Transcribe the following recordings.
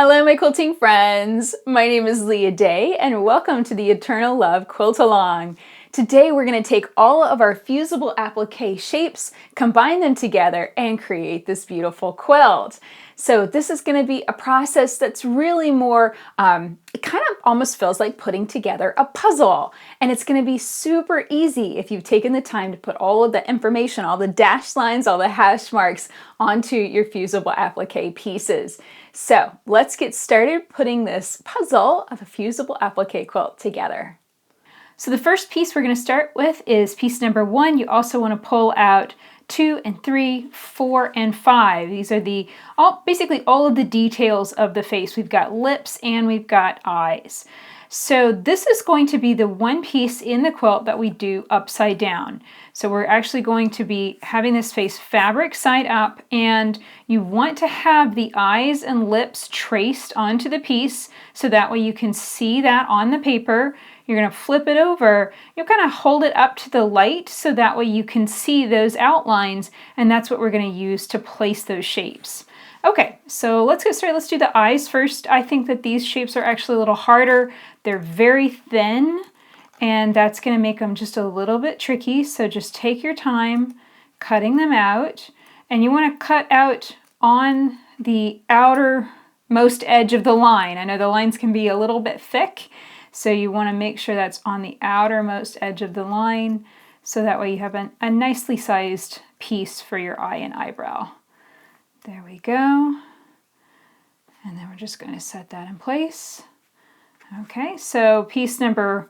Hello my quilting friends, my name is Leah Day and welcome to the Eternal Love Quilt Along. Today we're going to take all of our fusible applique shapes, combine them together and create this beautiful quilt. So this is going to be a process that's really more, it kind of almost feels like putting together a puzzle. And it's going to be super easy if you've taken the time to put all of the information, all the dashed lines, all the hash marks onto your fusible applique pieces. So let's get started putting this puzzle of a fusible applique quilt together. So the first piece we're going to start with is piece number 1. You also want to pull out 2 and 3, 4 and 5. These are basically all of the details of the face. We've got lips and we've got eyes. So this is going to be the one piece in the quilt that we do upside down. So we're actually going to be having this face fabric side up, and you want to have the eyes and lips traced onto the piece so that way you can see that on the paper. You're going to flip it over. You'll kind of hold it up to the light so that way you can see those outlines, and that's what we're going to use to place those shapes. Okay, so let's get started. Let's do the eyes first. I think that these shapes are actually a little harder. They're very thin, and that's going to make them just a little bit tricky. So just take your time cutting them out, and you want to cut out on the outermost edge of the line. I know the lines can be a little bit thick, so you want to make sure that's on the outermost edge of the line, so that way you have a nicely sized piece for your eye and eyebrow. There we go. And then we're just going to set that in place. Okay, so piece number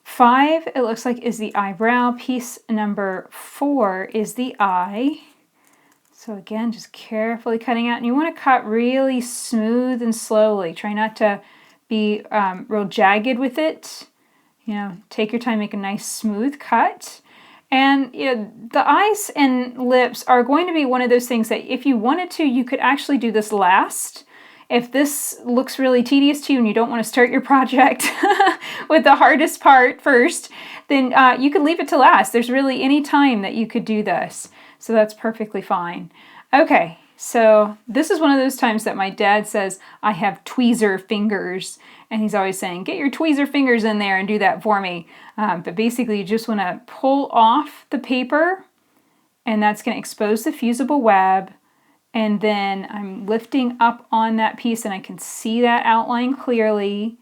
5, it looks like, is the eyebrow. Piece number 4 is the eye. So again, just carefully cutting out. And you want to cut really smooth and slowly. Try not to be real jagged with it. You know, take your time, make a nice smooth cut. And you know, the eyes and lips are going to be one of those things that if you wanted to, you could actually do this last. If this looks really tedious to you and you don't want to start your project with the hardest part first, then you could leave it to last. There's really any time that you could do this. So that's perfectly fine. Okay, so this is one of those times that my dad says I have tweezer fingers. And he's always saying, get your tweezer fingers in there and do that for me. But basically you just want to pull off the paper, and that's going to expose the fusible web. And then I'm lifting up on that piece and I can see that outline clearly.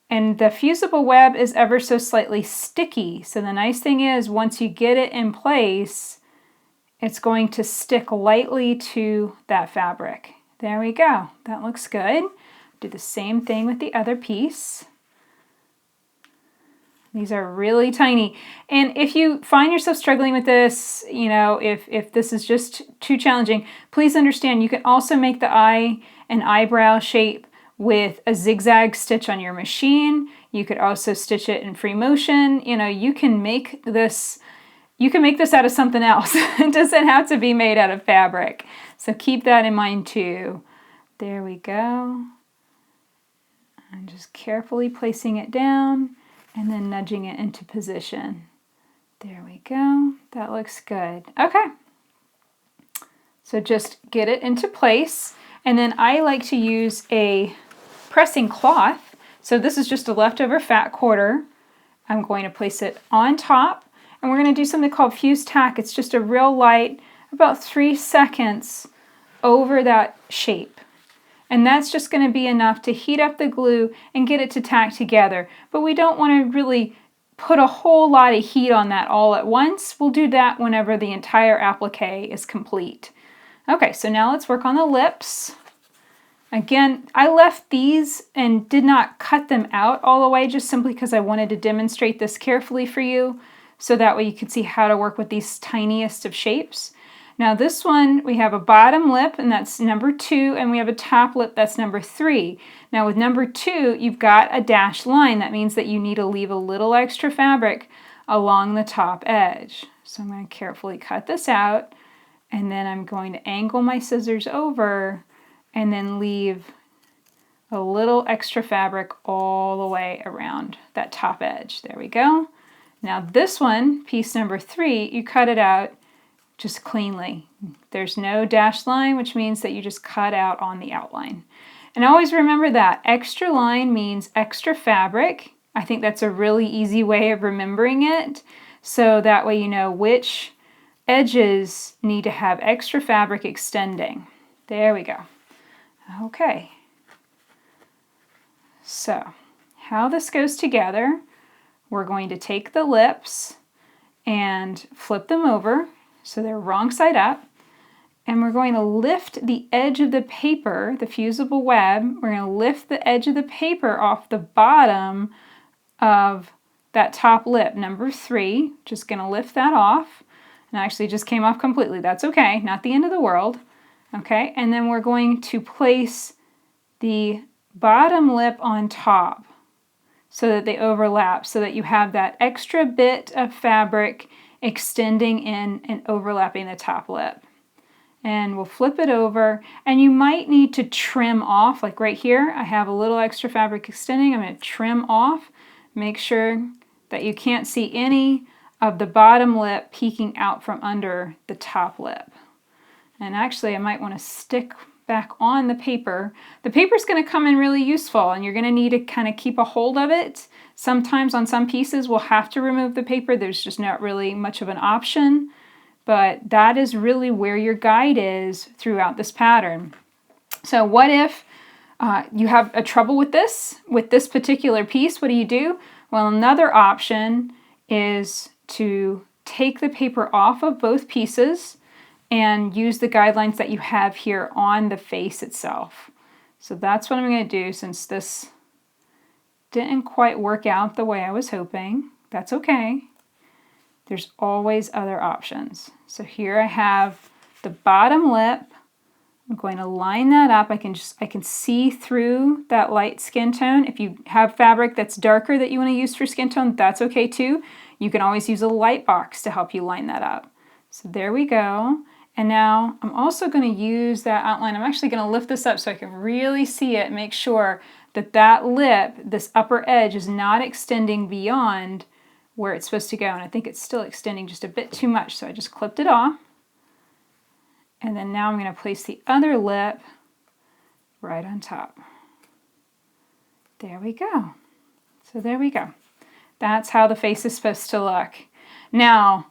And the fusible web is ever so slightly sticky. So the nice thing is once you get it in place, it's going to stick lightly to that fabric. There we go. That looks good. Do the same thing with the other piece. These are really tiny. And if you find yourself struggling with this, you know, if this is just too challenging, please understand you can also make the eye and eyebrow shape with a zigzag stitch on your machine. You could also stitch it in free motion. You know, you can make this out of something else. It doesn't have to be made out of fabric. So keep that in mind too. There we go. And just carefully placing it down and then nudging it into position. There we go. That looks good. Okay. So just get it into place. And then I like to use a pressing cloth. So this is just a leftover fat quarter. I'm going to place it on top. And we're going to do something called fuse tack. It's just a real light, about 3 seconds over that shape. And that's just going to be enough to heat up the glue and get it to tack together. But we don't want to really put a whole lot of heat on that all at once. We'll do that whenever the entire applique is complete. Okay, so now let's work on the lips. Again, I left these and did not cut them out all the way just simply because I wanted to demonstrate this carefully for you, so that way you could see how to work with these tiniest of shapes. Now this one, we have a bottom lip, and that's number 2, and we have a top lip, that's number 3. Now with number 2, you've got a dashed line. That means that you need to leave a little extra fabric along the top edge. So I'm going to carefully cut this out, and then I'm going to angle my scissors over and then leave a little extra fabric all the way around that top edge. There we go. Now this one, piece number 3, you cut it out just cleanly. There's no dashed line, which means that you just cut out on the outline. And always remember that extra line means extra fabric. I think that's a really easy way of remembering it. So that way you know which edges need to have extra fabric extending. There we go. Okay. So how this goes together, we're going to take the lips and flip them over so they're wrong side up. And we're going to lift the edge of the paper, the fusible web, we're going to lift the edge of the paper off the bottom of that top lip, number 3. Just going to lift that off. And actually just came off completely. That's okay, not the end of the world. Okay, and then we're going to place the bottom lip on top so that they overlap, so that you have that extra bit of fabric extending in and overlapping the top lip. And we'll flip it over, and you might need to trim off, like right here, I have a little extra fabric extending. I'm going to trim off, make sure that you can't see any of the bottom lip peeking out from under the top lip. And actually I might want to stick back on the paper. The paper's going to come in really useful, and you're going to need to kind of keep a hold of it. Sometimes on some pieces we'll have to remove the paper. There's just not really much of an option. But that is really where your guide is throughout this pattern. So what if you have a trouble with this particular piece? What do? Well, another option is to take the paper off of both pieces and use the guidelines that you have here on the face itself. So that's what I'm going to do, since this didn't quite work out the way I was hoping. That's okay. There's always other options. So here I have the bottom lip. I'm going to line that up. I can see through that light skin tone. If you have fabric that's darker that you want to use for skin tone, that's okay too. You can always use a light box to help you line that up. So there we go. And now I'm also going to use that outline. I'm actually going to lift this up so I can really see it, make sure that that lip, this upper edge, is not extending beyond where it's supposed to go. And I think it's still extending just a bit too much, so I just clipped it off. And then now I'm going to place the other lip right on top. There we go. So there we go. That's how the face is supposed to look. Now,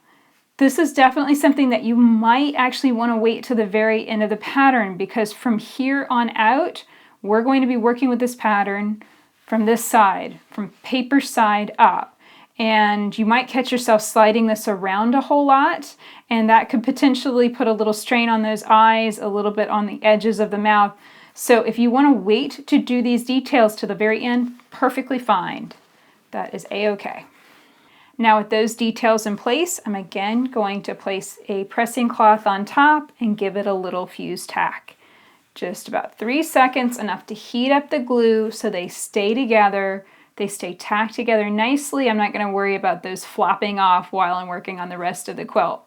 this is definitely something that you might actually want to wait to the very end of the pattern, because from here on out, we're going to be working with this pattern from this side, from paper side up. And you might catch yourself sliding this around a whole lot, and that could potentially put a little strain on those eyes, a little bit on the edges of the mouth. So if you want to wait to do these details to the very end, perfectly fine. That is a-okay. Now with those details in place, I'm again going to place a pressing cloth on top and give it a little fuse tack. Just about 3 seconds, enough to heat up the glue so they stay together. They stay tacked together nicely. I'm not going to worry about those flopping off while I'm working on the rest of the quilt.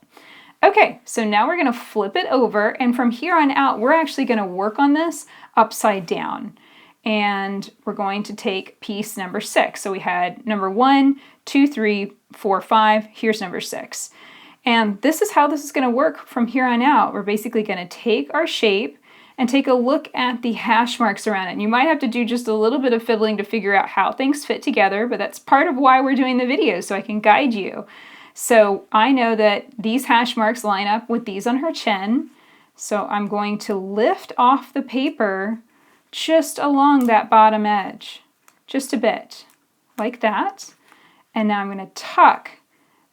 Okay, so now we're going to flip it over, and from here on out, we're actually going to work on this upside down. And we're going to take piece number 6. So we had number 1, 2, 3, 4, 5. Here's number 6. And this is how this is going to work from here on out. We're basically going to take our shape and take a look at the hash marks around it. And you might have to do just a little bit of fiddling to figure out how things fit together, but that's part of why we're doing the video, so I can guide you. So I know that these hash marks line up with these on her chin. So I'm going to lift off the paper just along that bottom edge, just a bit, like that. And now I'm going to tuck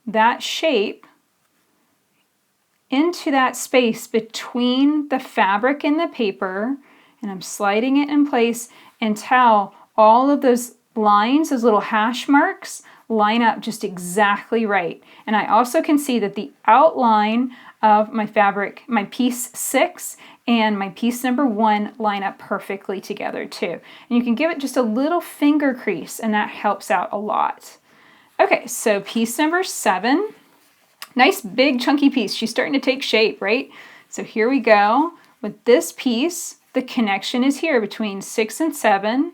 that shape into that space between the fabric and the paper, and I'm sliding it in place until all of those lines, those little hash marks, line up just exactly right. And I also can see that the outline of my fabric, my piece 6 and my piece number 1 line up perfectly together too. And you can give it just a little finger crease, and that helps out a lot. Okay, so piece number 7. Nice big chunky piece. She's starting to take shape, right? So here we go. With this piece, the connection is here between 6 and 7.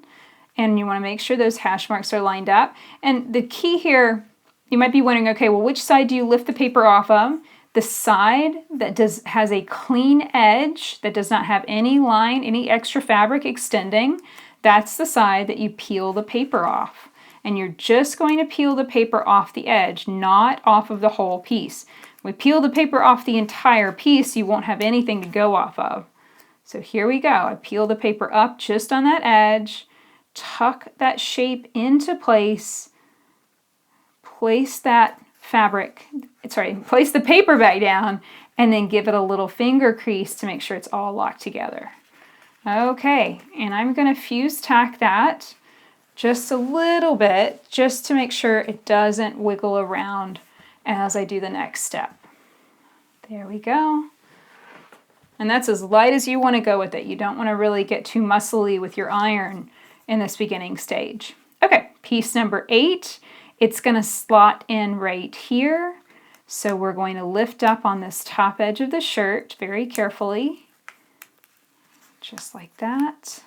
And you want to make sure those hash marks are lined up. And the key here, you might be wondering, okay, well, which side do you lift the paper off of? the side that has a clean edge, that does not have any line, any extra fabric extending, that's the side that you peel the paper off. And you're just going to peel the paper off the edge, not off of the whole piece. We peel the paper off the entire piece, you won't have anything to go off of. So here we go. I peel the paper up just on that edge, tuck that shape into place, place that place the paper back down, and then give it a little finger crease to make sure it's all locked together. Okay, and I'm going to fuse tack that just a little bit, just to make sure it doesn't wiggle around as I do the next step. There we go. And that's as light as you want to go with it. You don't want to really get too muscly with your iron in this beginning stage. Okay, piece number 8. It's going to slot in right here. So we're going to lift up on this top edge of the shirt very carefully, just like that,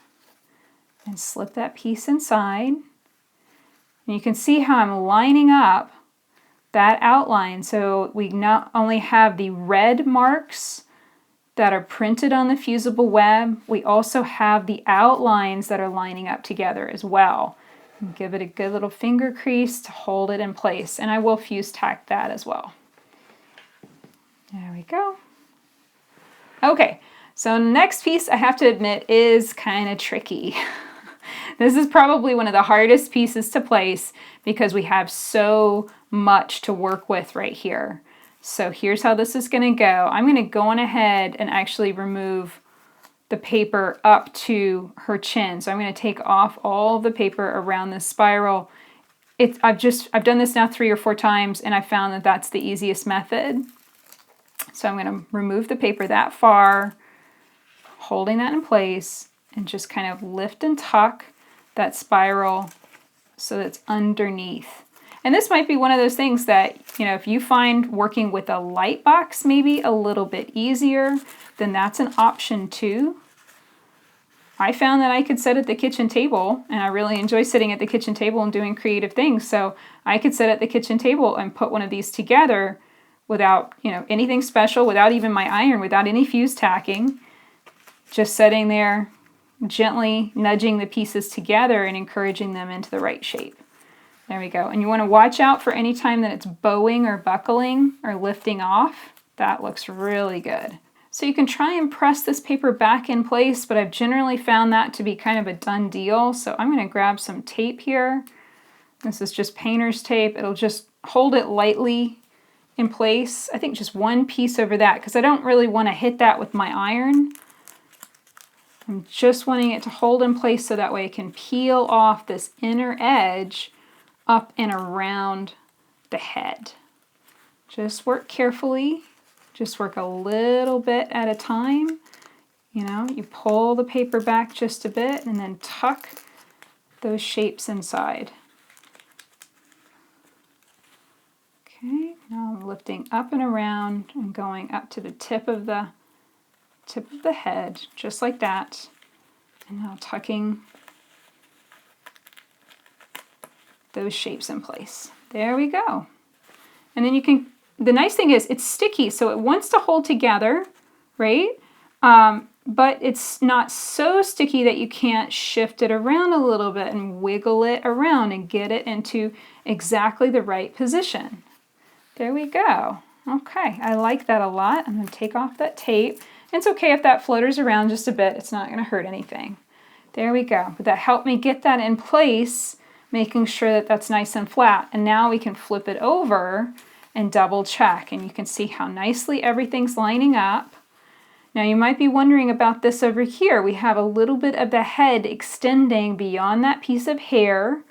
and slip that piece inside. And you can see how I'm lining up that outline, so we not only have the red marks that are printed on the fusible web, we also have the outlines that are lining up together as well. And give it a good little finger crease to hold it in place, and I will fuse tack that as well. There we go. Okay, so next piece, I have to admit, is kind of tricky. This is probably one of the hardest pieces to place because we have so much to work with right here. So here's how this is going to go. I'm going to go on ahead and actually remove the paper up to her chin. So I'm going to take off all the paper around this spiral. I've done this now 3 or 4 times, and I found that that's the easiest method. So I'm going to remove the paper that far, holding that in place, and just kind of lift and tuck that spiral so that it's underneath. And this might be one of those things that, you know, if you find working with a light box maybe a little bit easier, then that's an option too. I found that I could sit at the kitchen table, and I really enjoy sitting at the kitchen table and doing creative things. So I could sit at the kitchen table and put one of these together without, you know, anything special, without even my iron, without any fuse tacking, just sitting there, gently nudging the pieces together and encouraging them into the right shape. There we go. And you want to watch out for any time that it's bowing or buckling or lifting off. That looks really good. So you can try and press this paper back in place, but I've generally found that to be kind of a done deal. So I'm going to grab some tape here. This is just painter's tape. It'll just hold it lightly in place. I think just one piece over that because I don't really want to hit that with my iron. I'm just wanting it to hold in place so that way it can peel off this inner edge up and around the head. Just work carefully. Just work a little bit at a time. You know, you pull the paper back just a bit and then tuck those shapes inside. Okay, now I'm lifting up and around and going up to the tip of the head, just like that. And now tucking those shapes in place. There we go. And then you can, the nice thing is it's sticky, so it wants to hold together, right? But it's not so sticky that you can't shift it around a little bit and wiggle it around and get it into exactly the right position. There we go. Okay, I like that a lot. I'm going to take off that tape. It's okay if that flutters around just a bit. It's not going to hurt anything. There we go. But that helped me get that in place, making sure that that's nice and flat. And now we can flip it over and double check. And you can see how nicely everything's lining up. Now you might be wondering about this over here. We have a little bit of the head extending beyond that piece of hair.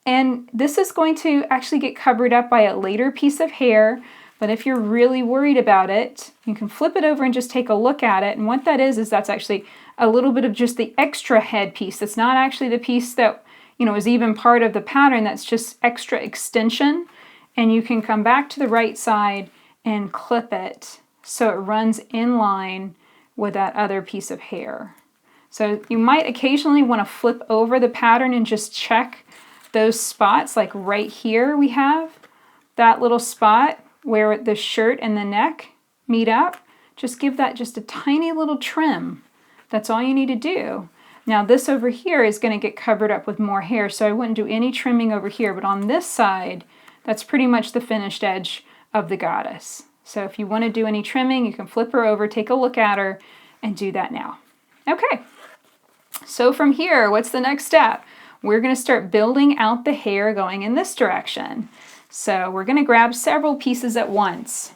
And this is going to actually get covered up by a later piece of hair. But if you're really worried about it, you can flip it over and just take a look at it. And what that is that's actually a little bit of just the extra head piece. That's not actually the piece that, you know, is even part of the pattern. That's just extra extension. And you can come back to the right side and clip it so it runs in line with that other piece of hair. So you might occasionally want to flip over the pattern and just check those spots. Like right here we have that little spot where the shirt and the neck meet up, just give that just a tiny little trim. That's all you need to do. Now this over here is going to get covered up with more hair, so I wouldn't do any trimming over here, but on this side, that's pretty much the finished edge of the goddess. So if you want to do any trimming, you can flip her over, take a look at her, and do that now. Okay, so from here, what's the next step? We're going to start building out the hair going in this direction. So we're going to grab several pieces at once.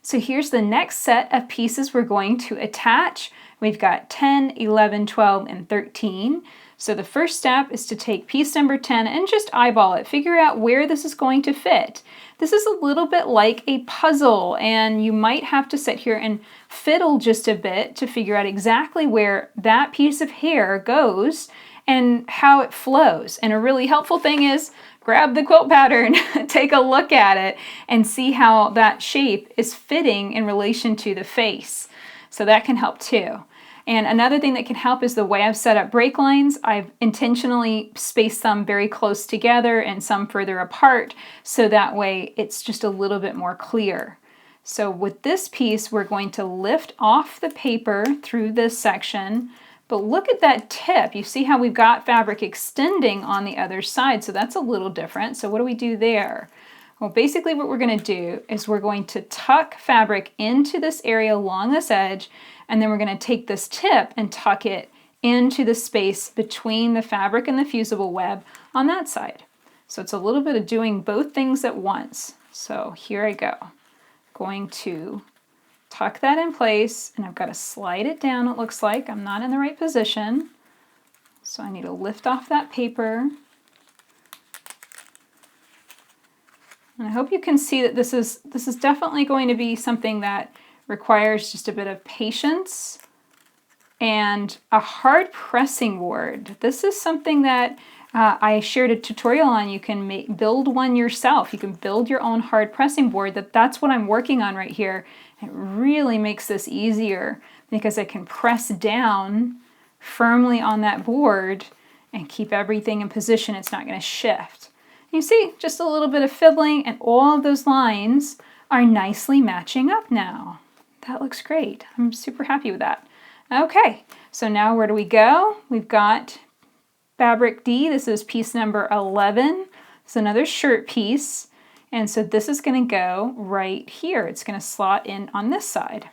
So here's the next set of pieces we're going to attach. We've got 10, 11, 12, and 13. So the first step is to take piece number 10 and just eyeball it. Figure out where this is going to fit. This is a little bit like a puzzle, and you might have to sit here and fiddle just a bit to figure out exactly where that piece of hair goes and how it flows. And a really helpful thing is grab the quilt pattern, take a look at it, and see how that shape is fitting in relation to the face. So that can help too. And another thing that can help is the way I've set up break lines. I've intentionally spaced them very close together and some further apart, so that way it's just a little bit more clear. So with this piece, we're going to lift off the paper through this section, but look at that tip. You see how we've got fabric extending on the other side, so that's a little different. So what do we do there? Well, basically what we're going to do is we're going to tuck fabric into this area along this edge, and then we're going to take this tip and tuck it into the space between the fabric and the fusible web on that side. So it's a little bit of doing both things at once. So here I go. Going to tuck that in place, and I've got to slide it down. It looks like I'm not in the right position. So I need to lift off that paper. And I hope you can see that this is definitely going to be something that requires just a bit of patience and a hard pressing board. This is something that I shared a tutorial on. You can build one yourself. You can build your own hard pressing board. That's what I'm working on right here. It really makes this easier because I can press down firmly on that board and keep everything in position. It's not going to shift. You see, just a little bit of fiddling, and all of those lines are nicely matching up now. That looks great. I'm super happy with that. Okay, so now where do we go? We've got fabric D. This is piece number 11. It's another shirt piece. And so this is going to go right here. It's going to slot in on this side.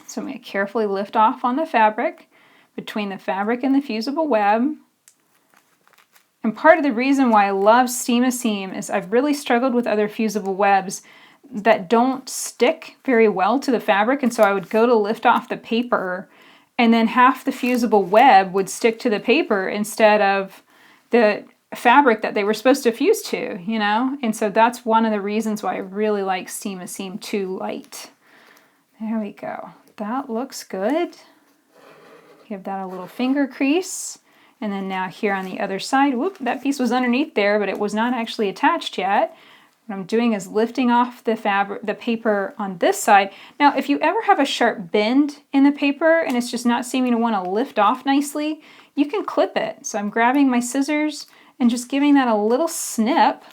So I'm going to carefully lift off on the fabric, between the fabric and the fusible web. And part of the reason why I love Steam-A-Seam is I've really struggled with other fusible webs that don't stick very well to the fabric, and so I would go to lift off the paper and then half the fusible web would stick to the paper instead of the fabric that they were supposed to fuse to, you know? And so that's one of the reasons why I really like Steam-A-Seam 2 Light. There we go. That looks good. Give that a little finger crease. And then now here on the other side, whoop, that piece was underneath there, but it was not actually attached yet. What I'm doing is lifting off the paper on this side. Now, if you ever have a sharp bend in the paper and it's just not seeming to want to lift off nicely, you can clip it. So I'm grabbing my scissors and just giving that a little snip,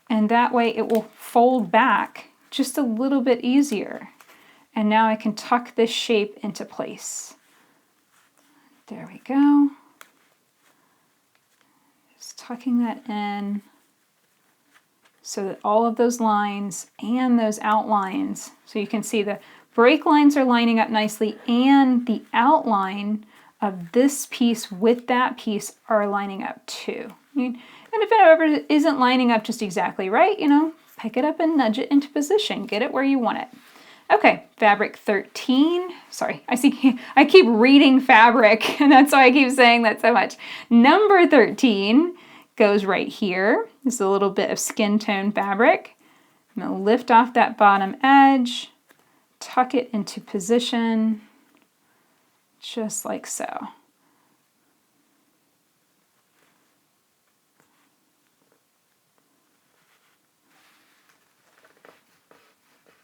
and that way it will fold back just a little bit easier. And now I can tuck this shape into place. There we go. Tucking that in so that all of those lines and those outlines, so you can see the break lines are lining up nicely and the outline of this piece with that piece are lining up too. And if it ever isn't lining up just exactly right, you know, pick it up and nudge it into position. Get it where you want it. Okay, fabric 13. Sorry, I keep reading fabric, and that's why I keep saying that so much. Number 13 goes right here. This is a little bit of skin tone fabric. I'm going to lift off that bottom edge, tuck it into position, just like so.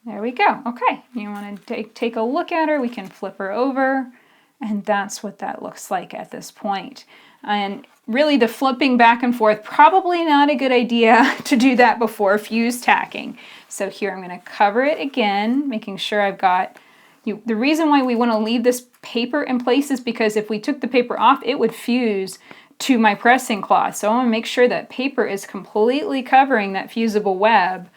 There we go. Okay, you want to take a look at her. We can flip her over And that's what that looks like at this point. And really the flipping back and forth, probably not a good idea to do that before fuse tacking. So here I'm going to cover it again, making sure I've got, the reason why we want to leave this paper in place is because if we took the paper off, it would fuse to my pressing cloth. So I want to make sure that paper is completely covering that fusible web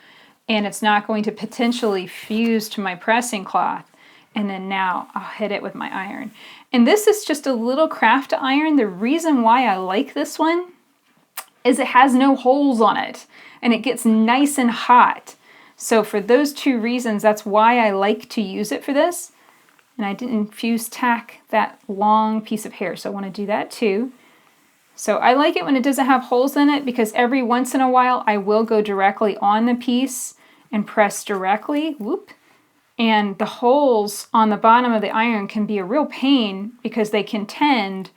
and it's not going to potentially fuse to my pressing cloth. And then now I'll hit it with my iron. And this is just a little craft iron. The reason why I like this one is it has no holes on it and it gets nice and hot. So for those two reasons, that's why I like to use it for this. And I didn't fuse tack that long piece of hair, so I want to do that too. So I like it when it doesn't have holes in it because every once in a while I will go directly on the piece and press directly. Whoop. And the holes on the bottom of the iron can be a real pain because they can tend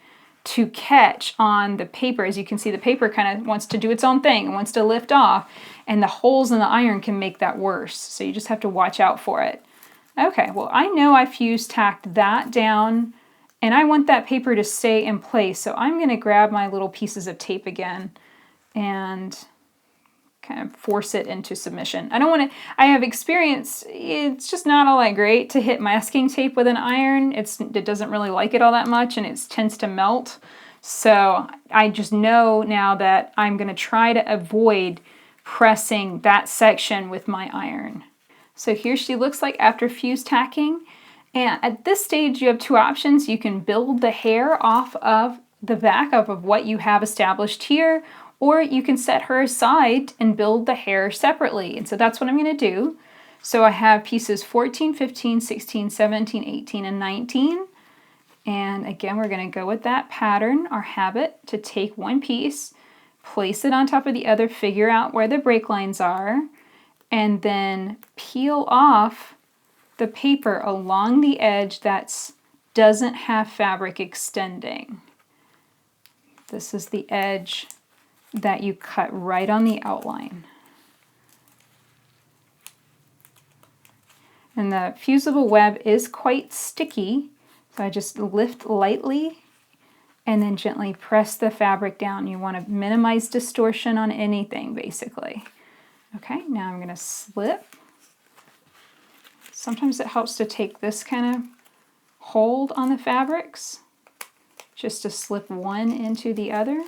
to catch on the paper. As you can see, the paper kind of wants to do its own thing and wants to lift off, and the holes in the iron can make that worse. So you just have to watch out for it. Okay, well, I know I fuse tacked that down and I want that paper to stay in place. So I'm going to grab my little pieces of tape again and kind of force it into submission. I have experience, it's just not all that great to hit masking tape with an iron. It doesn't really like it all that much and it tends to melt. So I just know now that I'm going to try to avoid pressing that section with my iron. So here she looks like after fuse tacking. And at this stage you have two options. You can build the hair off of the back of what you have established here, or you can set her aside and build the hair separately. And so that's what I'm going to do. So I have pieces 14, 15, 16, 17, 18, and 19. And again, we're going to go with that pattern, our habit, to take one piece, place it on top of the other, figure out where the break lines are, and then peel off the paper along the edge that doesn't have fabric extending. This is the edge that you cut right on the outline. And the fusible web is quite sticky, so I just lift lightly and then gently press the fabric down. You want to minimize distortion on anything, basically. Okay, now I'm going to slip. Sometimes it helps to take this kind of hold on the fabrics, just to slip one into the other.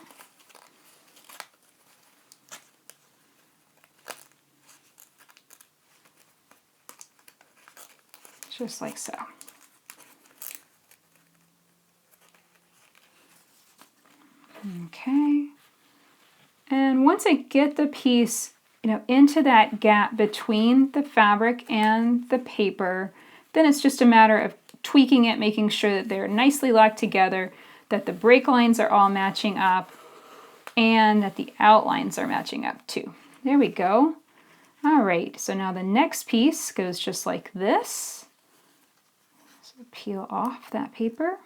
Just like so. Okay. And once I get the piece, into that gap between the fabric and the paper, then it's just a matter of tweaking it, making sure that they're nicely locked together, that the break lines are all matching up, and that the outlines are matching up too. There we go. All right, so now the next piece goes just like this. So peel off that paper.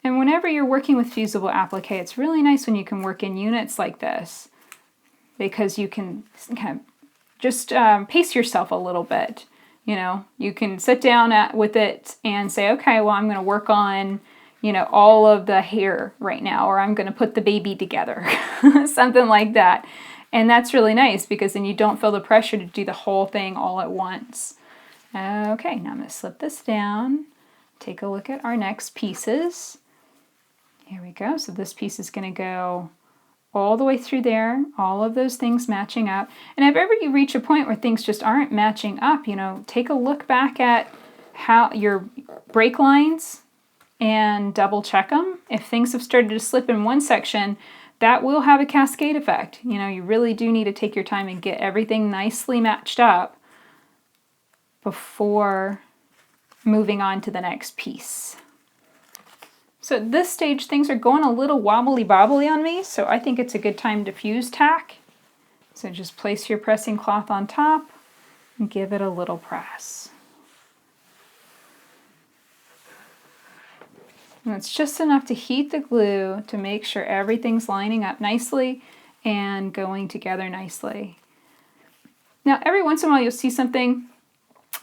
And whenever you're working with Fusible Applique, it's really nice when you can work in units like this because you can kind of just pace yourself a little bit. You can sit down with it and say, okay, well, I'm going to work on, all of the hair right now, or I'm going to put the baby together, something like that. And that's really nice because then you don't feel the pressure to do the whole thing all at once. Okay, now I'm going to slip this down, take a look at our next pieces. Here we go. So this piece is going to go all the way through there, all of those things matching up. And if ever you reach a point where things just aren't matching up, take a look back at how your break lines and double check them. If things have started to slip in one section, that will have a cascade effect. You really do need to take your time and get everything nicely matched up before moving on to the next piece. So at this stage, things are going a little wobbly-bobbly on me, so I think it's a good time to fuse tack. So just place your pressing cloth on top and give it a little press. And it's just enough to heat the glue to make sure everything's lining up nicely and going together nicely. Now, every once in a while you'll see something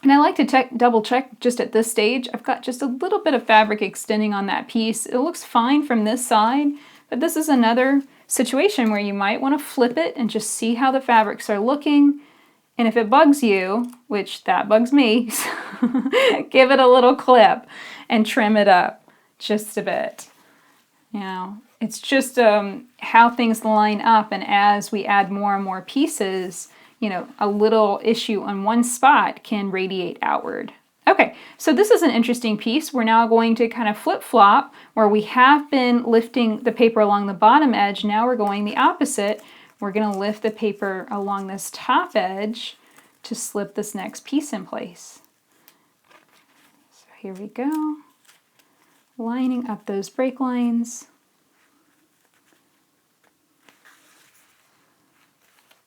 And I like to double check just at this stage. I've got just a little bit of fabric extending on that piece. It looks fine from this side, but this is another situation where you might want to flip it and just see how the fabrics are looking. And if it bugs you, which that bugs me, give it a little clip and trim it up just a bit. You know, it's just how things line up, and as we add more and more pieces, you know, a little issue on one spot can radiate outward. Okay, so this is an interesting piece. We're now going to kind of flip-flop where we have been lifting the paper along the bottom edge. Now we're going the opposite. We're going to lift the paper along this top edge to slip this next piece in place. So here we go. Lining up those break lines.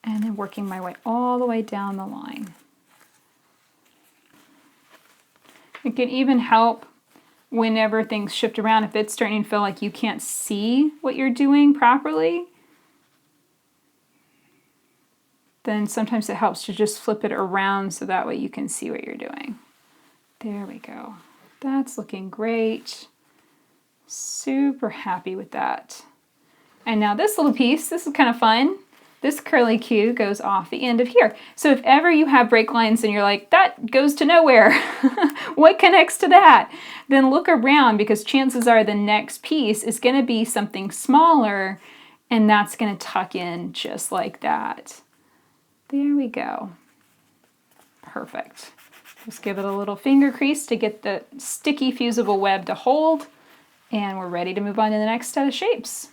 And then working my way all the way down the line. It can even help whenever things shift around. If it's starting to feel like you can't see what you're doing properly, then sometimes it helps to just flip it around so that way you can see what you're doing. There we go. That's looking great. Super happy with that. And now this little piece, this is kind of fun. This curly Q goes off the end of here. So if ever you have break lines and you're like, that goes to nowhere, what connects to that? Then look around, because chances are the next piece is going to be something smaller, and that's going to tuck in just like that. There we go. Perfect. Just give it a little finger crease to get the sticky fusible web to hold, and we're ready to move on to the next set of shapes.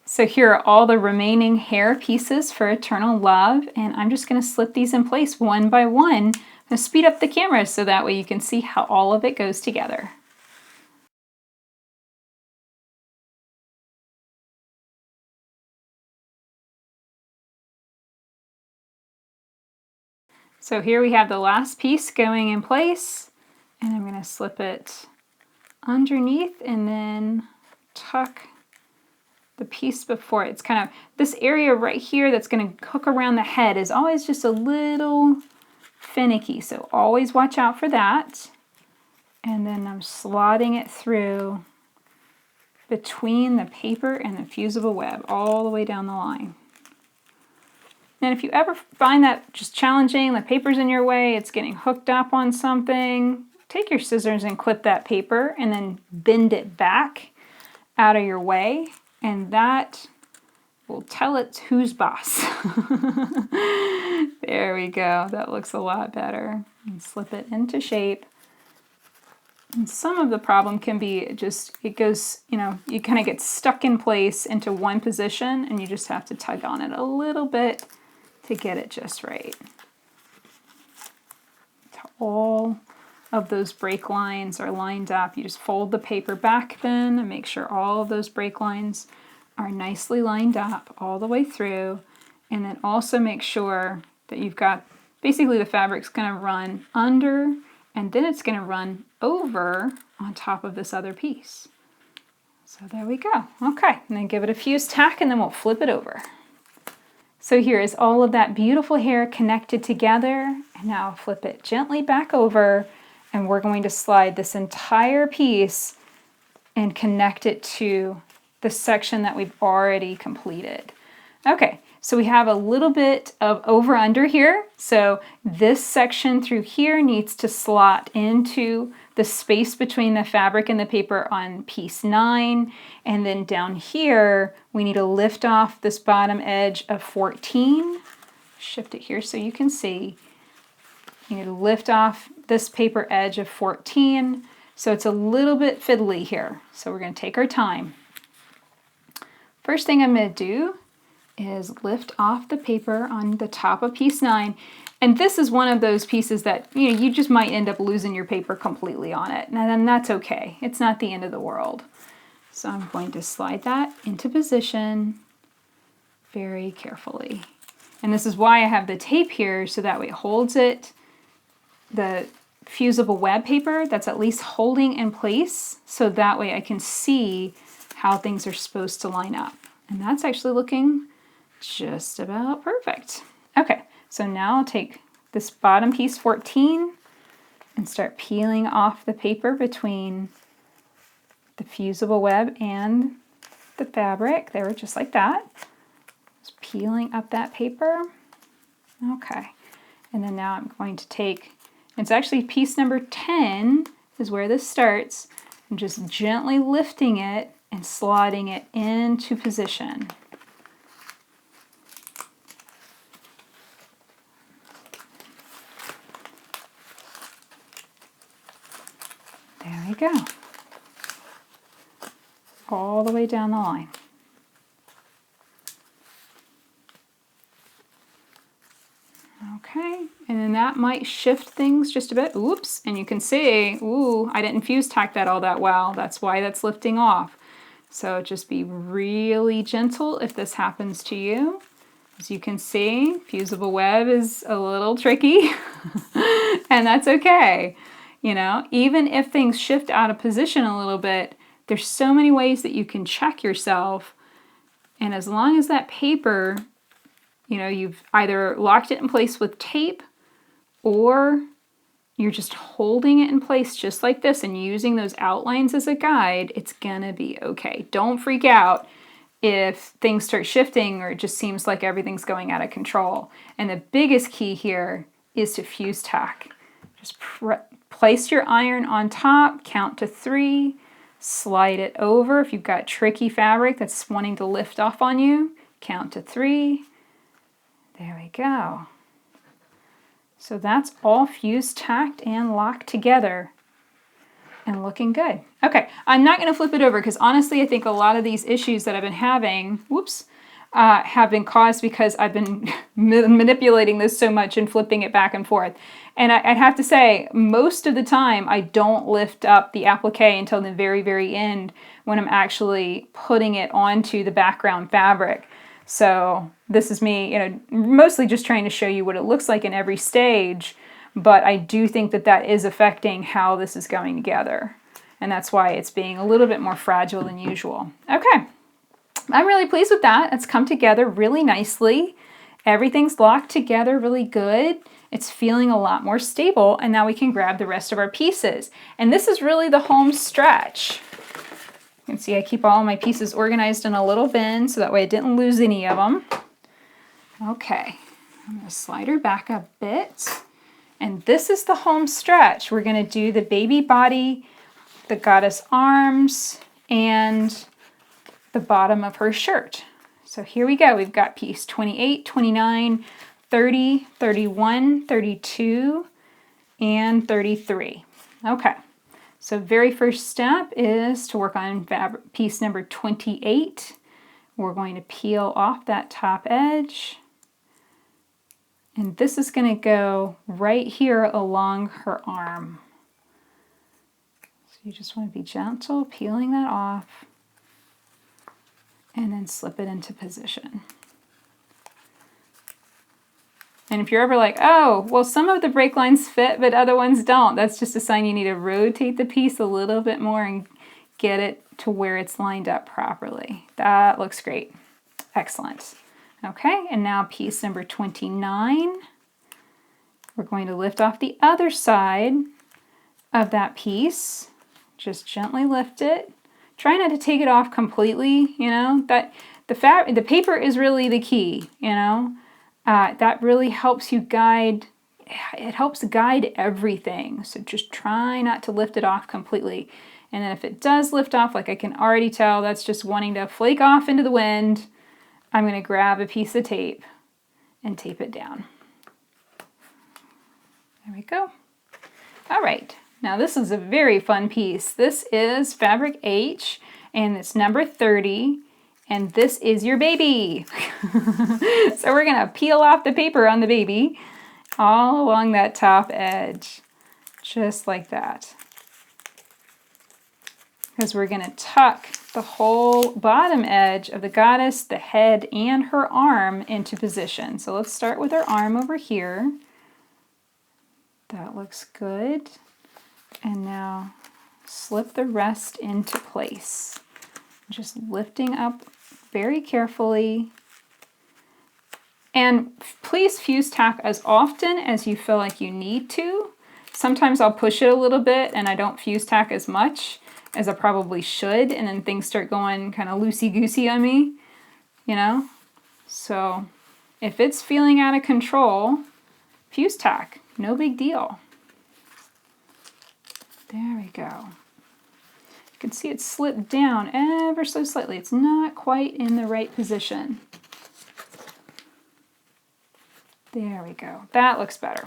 So here are all the remaining hair pieces for Eternal Love, and I'm just going to slip these in place one by one. I'm going to speed up the camera so that way you can see how all of it goes together. So here we have the last piece going in place, and I'm going to slip it underneath and then tuck the piece before it. It's kind of this area right here that's going to hook around the head is always just a little finicky, so always watch out for that. And then I'm slotting it through between the paper and the fusible web all the way down the line. And if you ever find that just challenging, the paper's in your way, it's getting hooked up on something, take your scissors and clip that paper and then bend it back out of your way. And that will tell it who's boss. There we go. That looks a lot better. And slip it into shape. And some of the problem can be just, it goes, you know, you kind of get stuck in place into one position, and you just have to tug on it a little bit to get it just right. All of those break lines are lined up. You just fold the paper back then and make sure all of those break lines are nicely lined up all the way through. And then also make sure that you've got, basically the fabric's going to run under and then it's going to run over on top of this other piece. So there we go. Okay, and then give it a fuse tack and then we'll flip it over. So here is all of that beautiful hair connected together, and now flip it gently back over, and we're going to slide this entire piece and connect it to the section that we've already completed. Okay, so we have a little bit of over under here. So this section through here needs to slot into the space between the fabric and the paper on piece 9. And then down here, we need to lift off this bottom edge of 14. Shift it here so you can see. You need to lift off this paper edge of 14. So it's a little bit fiddly here. So we're going to take our time. First thing I'm going to do is lift off the paper on the top of piece 9. And this is one of those pieces that, you know, you just might end up losing your paper completely on it. And then that's okay. It's not the end of the world. So I'm going to slide that into position very carefully. And this is why I have the tape here, so that way it holds it. The fusible web paper that's at least holding in place, so that way I can see how things are supposed to line up. And that's actually looking just about perfect. Okay, so now I'll take this bottom piece 14 and start peeling off the paper between the fusible web and the fabric. There, just like that. Just peeling up that paper. Okay, and then now I'm going to take, it's actually piece number 10 is where this starts. I'm just gently lifting it and slotting it into position. There we go. All the way down the line. Okay, and then that might shift things just a bit. Oops, and you can see, ooh, I didn't fuse tack that all that well. That's why that's lifting off. So just be really gentle if this happens to you. As you can see, fusible web is a little tricky, and that's okay. You know, even if things shift out of position a little bit, there's so many ways that you can check yourself. And as long as that paper, you know, you've either locked it in place with tape or you're just holding it in place just like this and using those outlines as a guide, it's gonna be okay. Don't freak out if things start shifting or it just seems like everything's going out of control. And the biggest key here is to fuse tack. Just place your iron on top, count to 3, slide it over. If you've got tricky fabric that's wanting to lift off on you, count to 3. There we go. So that's all fused, tacked, and locked together and looking good. Okay, I'm not going to flip it over because honestly I think a lot of these issues that I've been having, have been caused because I've been manipulating this so much and flipping it back and forth. And I'd have to say, most of the time I don't lift up the applique until the very, very end when I'm actually putting it onto the background fabric. So this is me, you know, mostly just trying to show you what it looks like in every stage, but I do think that that is affecting how this is going together. And that's why it's being a little bit more fragile than usual. Okay, I'm really pleased with that. It's come together really nicely. Everything's locked together really good. It's feeling a lot more stable, and now we can grab the rest of our pieces. And this is really the home stretch. You can see I keep all my pieces organized in a little bin so that way I didn't lose any of them. Okay, I'm going to slide her back a bit. And this is the home stretch. We're going to do the baby body, the goddess arms, and the bottom of her shirt. So here we go. We've got piece 28, 29, 30, 31, 32, and 33. Okay. So very first step is to work on piece number 28. We're going to peel off that top edge. And this is going to go right here along her arm. So you just want to be gentle, peeling that off, and then slip it into position. And if you're ever like, oh, well, some of the break lines fit, but other ones don't, that's just a sign you need to rotate the piece a little bit more and get it to where it's lined up properly. That looks great. Excellent. Okay, and now piece number 29. We're going to lift off the other side of that piece. Just gently lift it. Try not to take it off completely, you know, that the paper is really the key, you know. That really helps you guide, it helps guide everything. So just try not to lift it off completely. And then if it does lift off, like I can already tell, that's just wanting to flake off into the wind, I'm going to grab a piece of tape and tape it down. There we go. All right, now this is a very fun piece. This is fabric H, and it's number 30. And this is your baby. So we're going to peel off the paper on the baby all along that top edge, just like that. Because we're going to tuck the whole bottom edge of the goddess, the head, and her arm into position. So let's start with her arm over here. That looks good. And now slip the rest into place. Just lifting up very carefully And please fuse tack as often as you feel like you need to. Sometimes I'll push it a little bit and I don't fuse tack as much as I probably should, and then things start going kind of loosey-goosey on me, you know? So if it's feeling out of control, fuse tack, no big deal. There we go. You can see it slipped down ever so slightly. It's not quite in the right position. There we go. That looks better.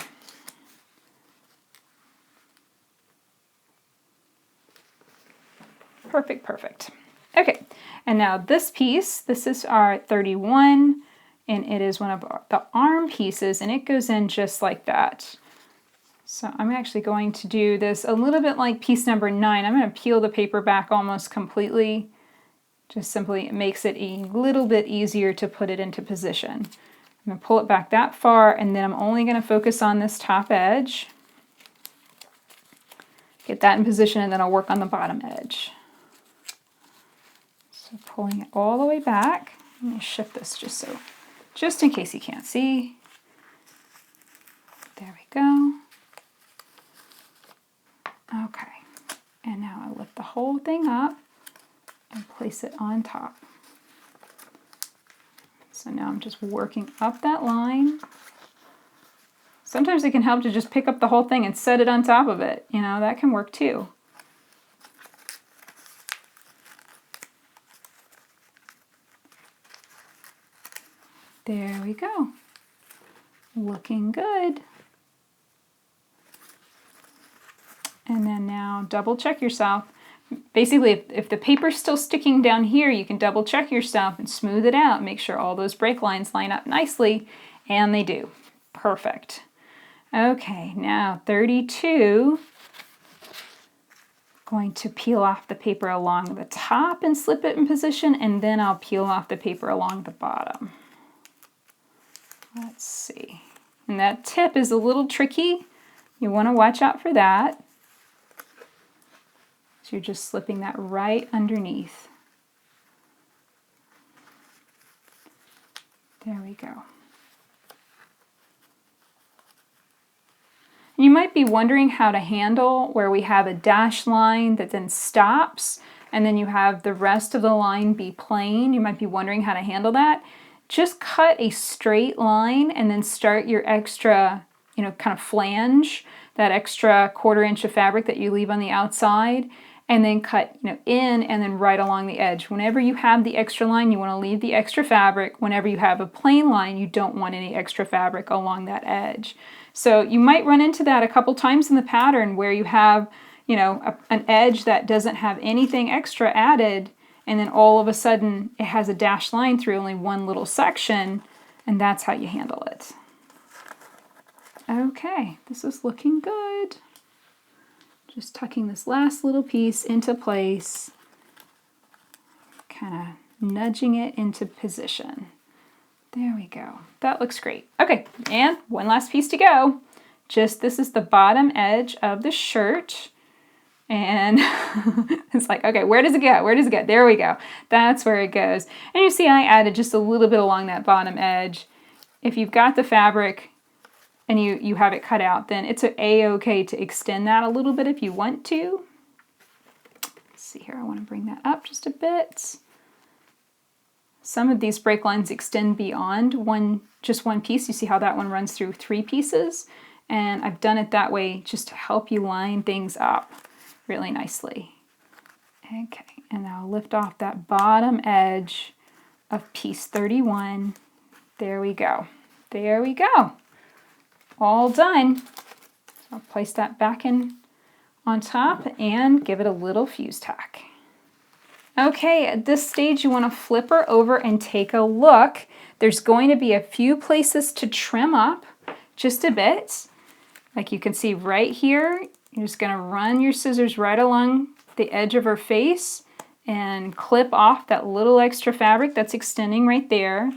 Perfect, perfect. Okay, and now this piece, this is our 31, and it is one of the arm pieces, and it goes in just like that. So I'm actually going to do this a little bit like piece number 9. I'm going to peel the paper back almost completely. Just simply, it makes it a little bit easier to put it into position. I'm going to pull it back that far, and then I'm only going to focus on this top edge. Get that in position, and then I'll work on the bottom edge. So pulling it all the way back. Let me shift this just in case you can't see. There we go. Okay, and now I lift the whole thing up and place it on top. So now I'm just working up that line. Sometimes it can help to just pick up the whole thing and set it on top of it. You know, that can work too. There we go. Looking good. And then now double check yourself. Basically, if the paper's still sticking down here, you can double check yourself and smooth it out. Make sure all those break lines line up nicely, and they do. Perfect. Okay, now 32. Going to peel off the paper along the top and slip it in position, and then I'll peel off the paper along the bottom. Let's see. And that tip is a little tricky. You want to watch out for that. So you're just slipping that right underneath. There we go. You might be wondering how to handle where we have a dashed line that then stops, and then you have the rest of the line be plain. You might be wondering how to handle that. Just cut a straight line and then start your extra, kind of flange, that extra 1/4 inch of fabric that you leave on the outside, and then cut, in and then right along the edge. Whenever you have the extra line, you want to leave the extra fabric. Whenever you have a plain line, you don't want any extra fabric along that edge. So you might run into that a couple times in the pattern where you have, an edge that doesn't have anything extra added, and then all of a sudden it has a dashed line through only one little section, and that's how you handle it. Okay, this is looking good. Just tucking this last little piece into place, kind of nudging it into position. There we go. That looks great. Okay, and one last piece to go. This is the bottom edge of the shirt. And it's like, okay, where does it go? Where does it go? There we go. That's where it goes. And you see I added just a little bit along that bottom edge. If you've got the fabric and you have it cut out, then it's a-okay to extend that a little bit if you want to. Let's see here, I want to bring that up just a bit. Some of these break lines extend beyond just one piece. You see how that one runs through 3 pieces? And I've done it that way just to help you line things up really nicely. Okay, and I'll lift off that bottom edge of piece 31. There we go. There we go. All done. So I'll place that back in on top and give it a little fuse tack. Okay, at this stage you want to flip her over and take a look. There's going to be a few places to trim up just a bit. Like you can see right here, you're just going to run your scissors right along the edge of her face and clip off that little extra fabric that's extending right there.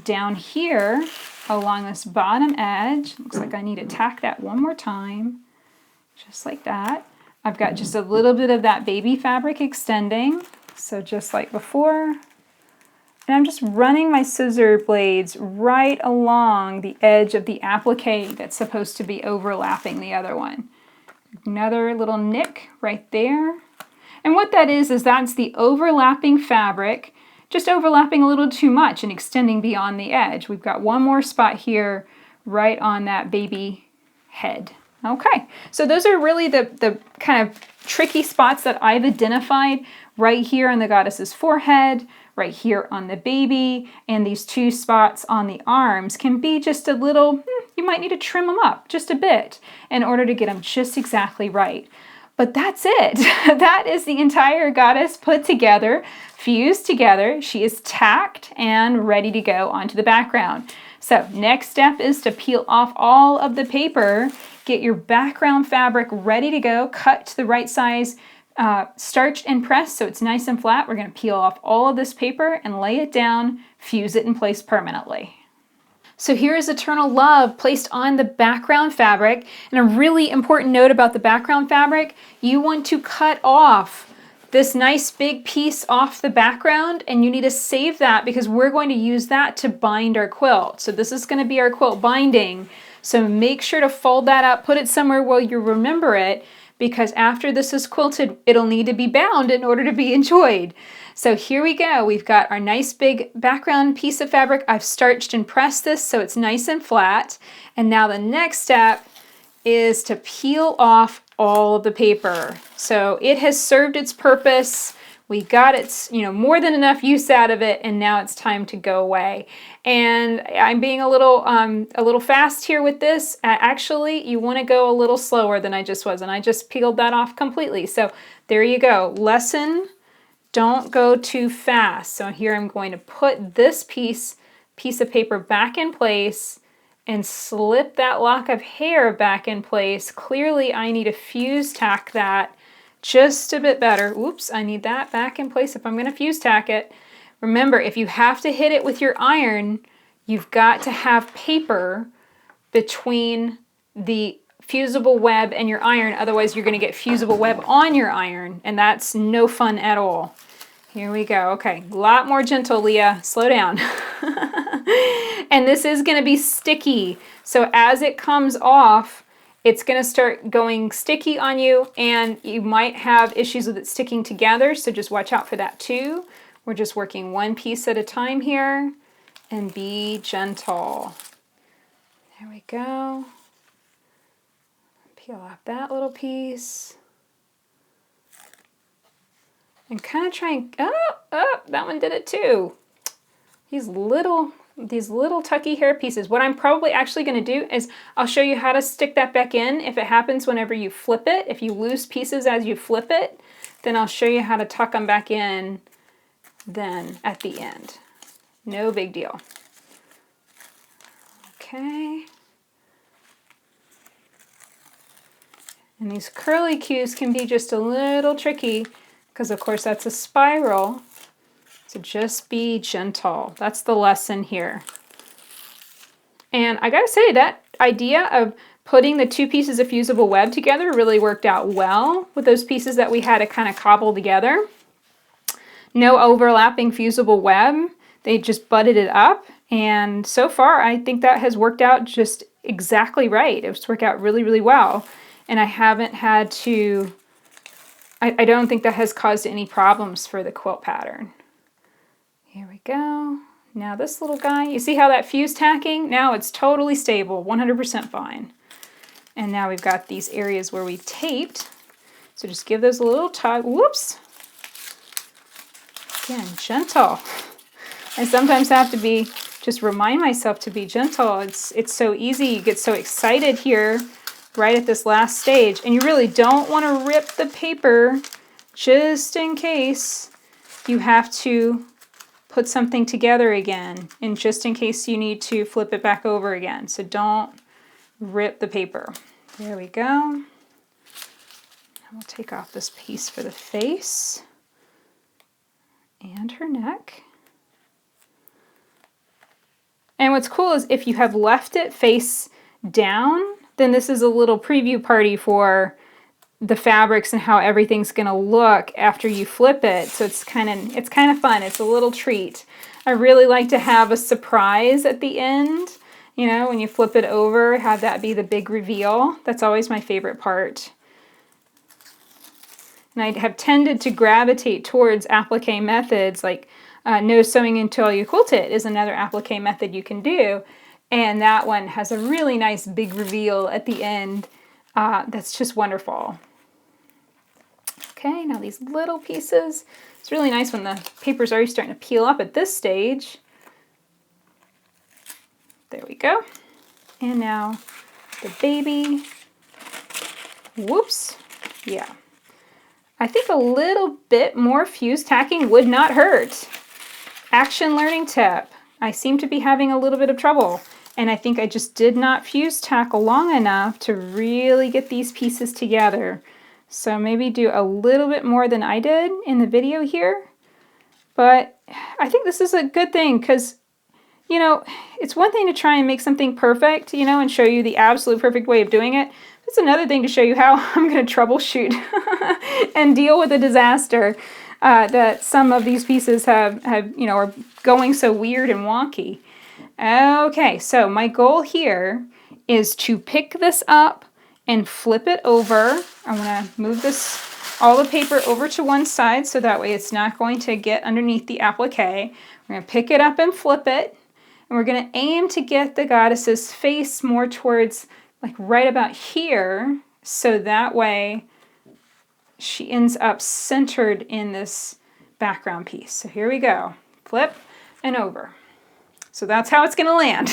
Down here along this bottom edge, looks like I need to tack that one more time, just like that. I've got just a little bit of that baby fabric extending, so just like before. And I'm just running my scissor blades right along the edge of the applique that's supposed to be overlapping the other one. Another little nick right there. And what that is that's the overlapping fabric, just overlapping a little too much and extending beyond the edge. We've got one more spot here right on that baby head. Okay, so those are really the kind of tricky spots that I've identified right here on the goddess's forehead, right here on the baby, and these two spots on the arms can be just a little, you might need to trim them up just a bit in order to get them just exactly right. But that's it. That is the entire goddess put together, fused together. She is tacked and ready to go onto the background. So next step is to peel off all of the paper, get your background fabric ready to go, cut to the right size, starched and pressed so it's nice and flat. We're going to peel off all of this paper and lay it down, fuse it in place permanently. So here is Eternal Love placed on the background fabric. And a really important note about the background fabric, you want to cut off this nice big piece off the background, and you need to save that because we're going to use that to bind our quilt. So this is going to be our quilt binding. So make sure to fold that up, put it somewhere where you remember it, because after this is quilted, it'll need to be bound in order to be enjoyed. So here we go. We've got our nice big background piece of fabric. I've starched and pressed this so it's nice and flat. And now the next step is to peel off all of the paper. So it has served its purpose. We got its, more than enough use out of it, and now it's time to go away. And I'm being a little fast here with this. Actually, you want to go a little slower than I just was, and I just peeled that off completely. So there you go. Lesson: don't go too fast. So here I'm going to put this piece of paper back in place and slip that lock of hair back in place. Clearly, I need to fuse tack that just a bit better. Oops, I need that back in place if I'm going to fuse tack it. Remember, if you have to hit it with your iron, you've got to have paper between the fusible web and your iron. Otherwise, you're going to get fusible web on your iron, and that's no fun at all. Here we go. Okay, a lot more gentle, Leah. Slow down. And this is going to be sticky. So as it comes off, it's going to start going sticky on you, and you might have issues with it sticking together, so just watch out for that too. We're just working one piece at a time here, and be gentle. There we go. Peel off that little piece. And kind of try and, that one did it too. These little tucky hair pieces. What I'm probably actually going to do is I'll show you how to stick that back in if it happens whenever you flip it. If you lose pieces as you flip it, then I'll show you how to tuck them back in then at the end. No big deal. Okay. And these curly cues can be just a little tricky because of course that's a spiral. So just be gentle. That's the lesson here. And I gotta say, that idea of putting the two pieces of fusible web together really worked out well with those pieces that we had to kind of cobble together. No overlapping fusible web. They just butted it up. And so far, I think that has worked out just exactly right. It's worked out really, really well. And I haven't had to, I don't think that has caused any problems for the quilt pattern. Here we go. Now this little guy, you see how that fuse tacking? Now it's totally stable, 100% fine. And now we've got these areas where we taped. So just give those a little tug. Whoops. Again, gentle. I sometimes have to just remind myself to be gentle. It's so easy. You get so excited here right at this last stage. And you really don't want to rip the paper just in case you have to put something together again, and just in case you need to flip it back over again. So don't rip the paper. There we go. And we'll take off this piece for the face and her neck. And what's cool is if you have left it face down, then this is a little preview party for the fabrics and how everything's going to look after you flip it. So it's kind of fun. It's a little treat. I really like to have a surprise at the end. You know, when you flip it over, have that be the big reveal. That's always my favorite part. And I have tended to gravitate towards applique methods, like no sewing until you quilt it is another applique method you can do. And that one has a really nice big reveal at the end. That's just wonderful. Okay, now these little pieces. It's really nice when the paper's already starting to peel up at this stage. There we go. And now the baby. Whoops. Yeah. I think a little bit more fuse tacking would not hurt. Action learning tip. I seem to be having a little bit of trouble, and I think I just did not fuse tack long enough to really get these pieces together. So maybe do a little bit more than I did in the video here. But I think this is a good thing because, you know, it's one thing to try and make something perfect, you know, and show you the absolute perfect way of doing it. It's another thing to show you how I'm going to troubleshoot and deal with a disaster that some of these pieces have, you know, are going so weird and wonky. Okay, so my goal here is to pick this up and flip it over. I'm going to move all the paper over to one side so that way it's not going to get underneath the applique. We're going to pick it up and flip it, and we're going to aim to get the goddess's face more towards like right about here, so that way she ends up centered in this background piece. So here we go, flip and over. So that's how it's gonna land.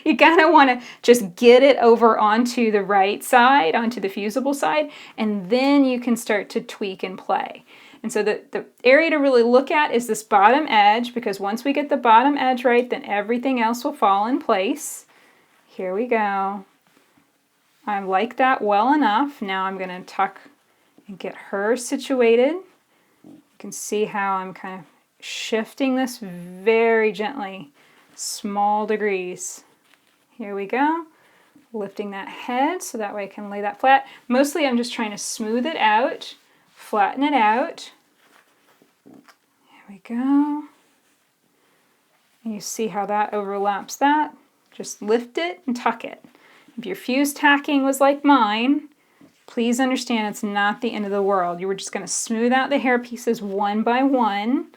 You gotta wanna just get it over onto the right side, onto the fusible side, and then you can start to tweak and play. And so the area to really look at is this bottom edge, because once we get the bottom edge right, then everything else will fall in place. Here we go. I like that well enough. Now I'm going to tuck and get her situated. You can see how I'm kind of shifting this very gently, small degrees. Here we go. Lifting that head so that way I can lay that flat. Mostly I'm just trying to smooth it out, flatten it out. Here we go. And you see how that overlaps that. Just lift it and tuck it. If your fuse tacking was like mine, please understand it's not the end of the world. You were just going to smooth out the hair pieces one by one.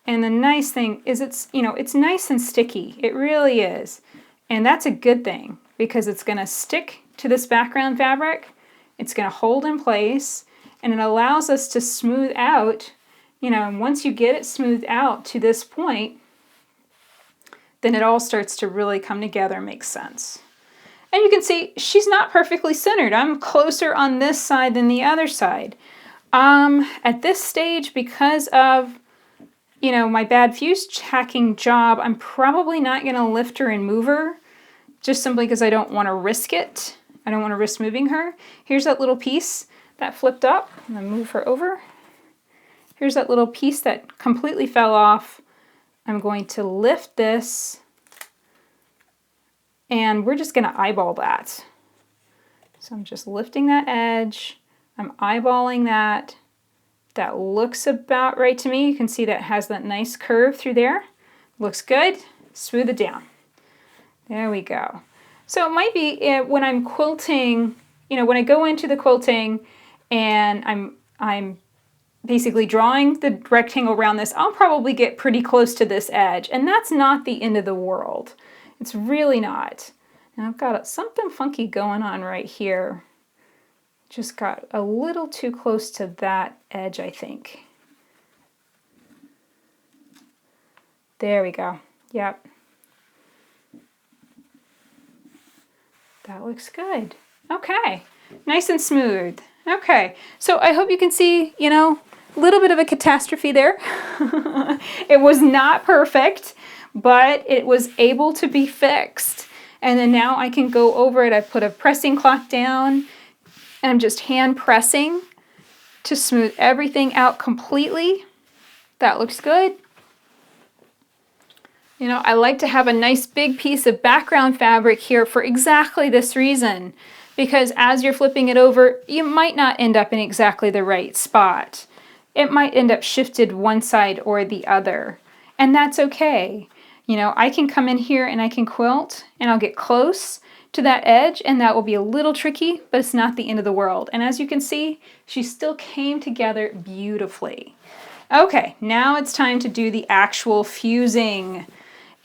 And the nice thing is it's nice and sticky. It really is. And that's a good thing because it's going to stick to this background fabric. It's going to hold in place, and it allows us to smooth out, and once you get it smoothed out to this point, then it all starts to really come together and make sense. And you can see she's not perfectly centered. I'm closer on this side than the other side. At this stage, because of, my bad fuse tacking job, I'm probably not going to lift her and move her, just simply because I don't want to risk it. I don't want to risk moving her. Here's that little piece that flipped up. I'm going to move her over. Here's that little piece that completely fell off. I'm going to lift this, and we're just going to eyeball that. So I'm just lifting that edge. I'm eyeballing that. That looks about right to me. You can see that has that nice curve through there. Looks good. Smooth it down. There we go. So it might be when I'm quilting, when I go into the quilting and I'm basically drawing the rectangle around this, I'll probably get pretty close to this edge, and that's not the end of the world. It's really not. Now I've got something funky going on right here. Just got a little too close to that edge, I think. There we go. Yep. That looks good. Okay. Nice and smooth. Okay. So I hope you can see, a little bit of a catastrophe there. It was not perfect, but it was able to be fixed. And then now I can go over it. I put a pressing cloth down, and I'm just hand pressing to smooth everything out completely. That looks good. I like to have a nice big piece of background fabric here for exactly this reason, because as you're flipping it over, you might not end up in exactly the right spot. It might end up shifted one side or the other. And that's okay. You know, I can come in here and I can quilt and I'll get close to that edge and that will be a little tricky, but it's not the end of the world. And as you can see, she still came together beautifully. Okay, now it's time to do the actual fusing.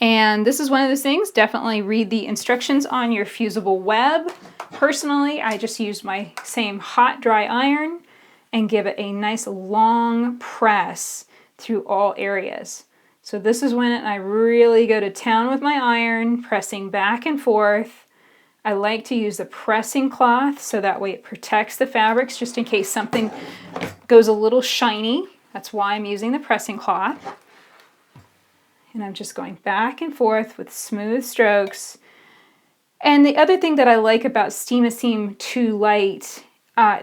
And this is one of those things, definitely read the instructions on your fusible web. Personally, I just used my same hot dry iron and give it a nice long press through all areas. So this is when I really go to town with my iron, pressing back and forth. I like to use the pressing cloth so that way it protects the fabrics just in case something goes a little shiny. That's why I'm using the pressing cloth. And I'm just going back and forth with smooth strokes. And the other thing that I like about Steam a Seam 2 Light,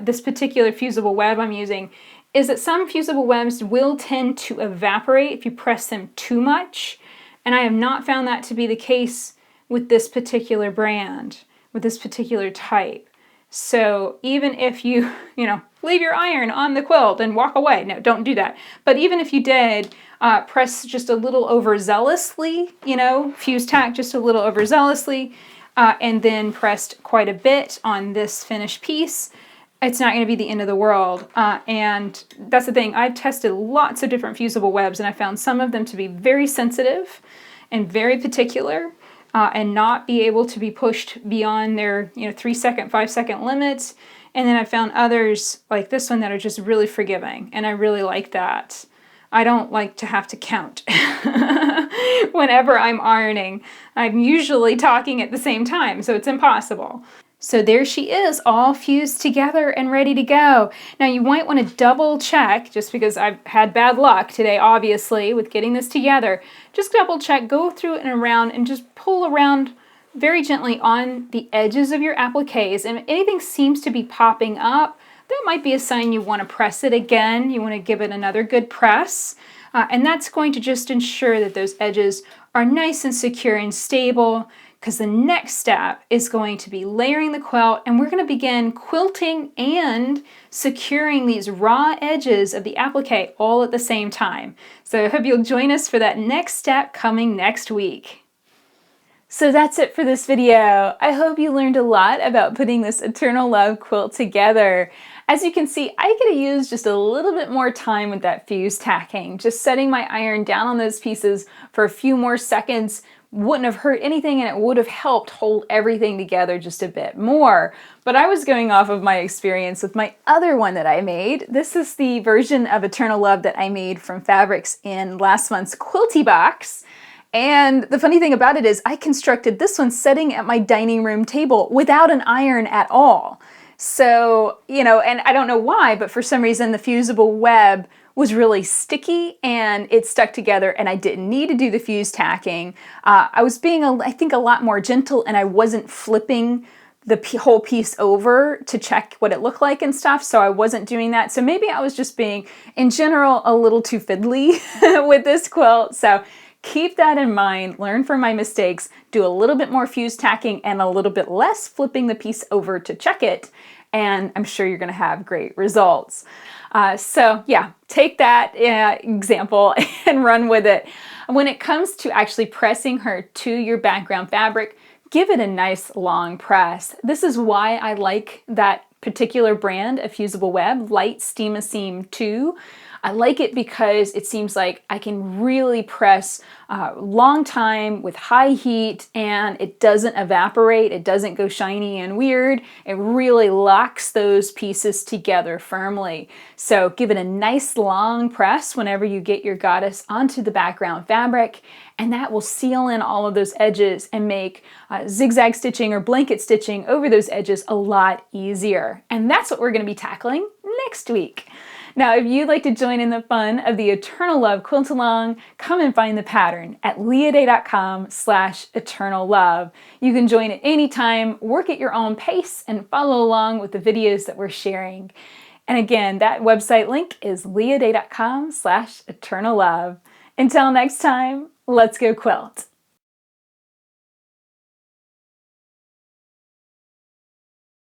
this particular fusible web I'm using, is that some fusible webs will tend to evaporate if you press them too much. And I have not found that to be the case with this particular brand, with this particular type. So even if you, leave your iron on the quilt and walk away, no, don't do that. But even if you did, press just a little overzealously, fuse tack just a little overzealously, and then pressed quite a bit on this finished piece, it's not going to be the end of the world. And that's the thing, I've tested lots of different fusible webs and I found some of them to be very sensitive and very particular, and not be able to be pushed beyond their 3-second, 5-second limits. And then I found others like this one that are just really forgiving, and I really like that. I don't like to have to count whenever I'm ironing. I'm usually talking at the same time, so it's impossible. So there she is, all fused together and ready to go. Now you might want to double check, just because I've had bad luck today, obviously, with getting this together. Just double check, go through and around, and just pull around very gently on the edges of your appliques. And if anything seems to be popping up, that might be a sign you want to press it again. You want to give it another good press. And that's going to just ensure that those edges are nice and secure and stable, because the next step is going to be layering the quilt, and we're going to begin quilting and securing these raw edges of the applique all at the same time. So I hope you'll join us for that next step coming next week. So that's it for this video. I hope you learned a lot about putting this Eternal Love quilt together. As you can see, I could have used just a little bit more time with that fuse tacking. Just setting my iron down on those pieces for a few more seconds wouldn't have hurt anything, and it would have helped hold everything together just a bit more. But I was going off of my experience with my other one that I made. This is the version of Eternal Love that I made from fabrics in last month's Quilty box. And the funny thing about it is I constructed this one sitting at my dining room table without an iron at all. So, and I don't know why, but for some reason the fusible web was really sticky and it stuck together, and I didn't need to do the fuse tacking. I was being, I think, a lot more gentle, and I wasn't flipping the whole piece over to check what it looked like and stuff, so I wasn't doing that. So maybe I was just being, in general, a little too fiddly with this quilt. So keep that in mind, learn from my mistakes, do a little bit more fuse tacking and a little bit less flipping the piece over to check it, and I'm sure you're going to have great results. So yeah, take that example and run with it. When it comes to actually pressing her to your background fabric, give it a nice long press. This is why I like that particular brand of fusible web, Light Steam a Seam 2. I like it because it seems like I can really press a long time with high heat, and it doesn't evaporate, it doesn't go shiny and weird. It really locks those pieces together firmly. So give it a nice long press whenever you get your goddess onto the background fabric, and that will seal in all of those edges and make zigzag stitching or blanket stitching over those edges a lot easier. And that's what we're going to be tackling next week. Now, if you'd like to join in the fun of the Eternal Love Quilt Along, come and find the pattern at leahday.com/eternallove. You can join at any time, work at your own pace, and follow along with the videos that we're sharing. And again, that website link is leahday.com/eternallove. Until next time, let's go quilt.